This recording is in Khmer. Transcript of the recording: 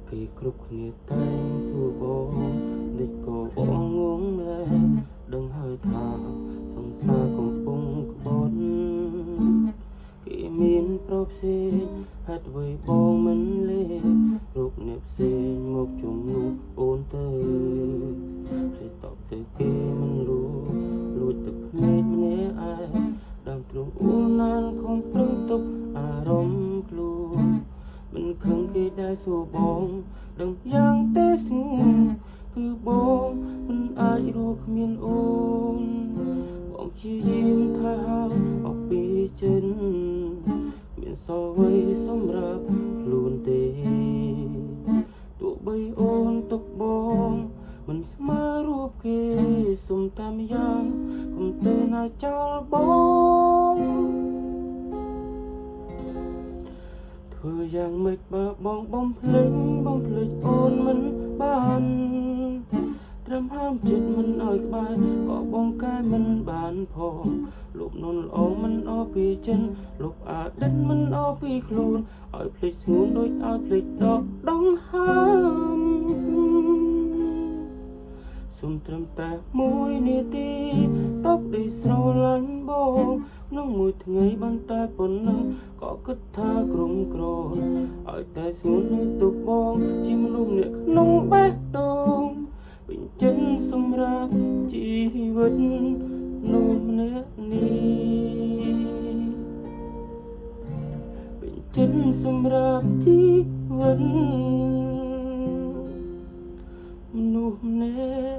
គេគ្រប់គ្នាតែងសួរបងដេចក៏បងងងលែដឹងហើយថាសង្សារកំពុងក្បត់គេមានប្រផ្សេងហេតុអ្វីបងមិនលេរូបអ្នកផ្សេងមកជំនួសអូនទៅគេតបទៅគេមិនรู้លួចទឹកភ្នែកម្នាក់ឯងដើមទ្រូងអូនណានខំប្រឹងទប់អារម្មណ៍ខ្លួនមិនខឹងគេដែលសួរបងដឹងយ៉ាងទេស្ងួនគឺបងមិនអាចរស់គ្មានអូនបងព្យាយាមថាហើយអស់ពីចិនមានសល់អ្វីសម្រាប់ខ្លួនទេទោះបីអូនទុកបងមិនស្មើរូបគេសុំតាមយ៉ាងកុំទៅណាចោលបងធ្វើយ៉ាងម៉េចបើបងបំភ្លេចអូនមិនបានត្រឹមហាមចិត្តមិនឲ្យក្បែរក៏បងកែមិនបានផងលុបនុនល្អមិនអស់ពីចិនលុបអាដិតមិនអស់ពីខ្លួនឲ្យភ្លេចស្ងួនដូចឲ្យភ្លេចដកដងហើមសុំត្រឹមតែ1នាទីតបដីស្រឡាញ់បងក្នុងមួយថ្ងៃបានតែប៉ុណ្ណឹងក៏គិតថាក្រុមក្រឲ្យតែស្ងួននៅទុកបងជាមនុស្សអ្នកក្នុងបេះដូងបញ្ចិនសម្រាប់ជីវិតនោះម្នាក់នេះបញ្ចិនសម្រាប់ជីវិតមនុស្សម្នាក់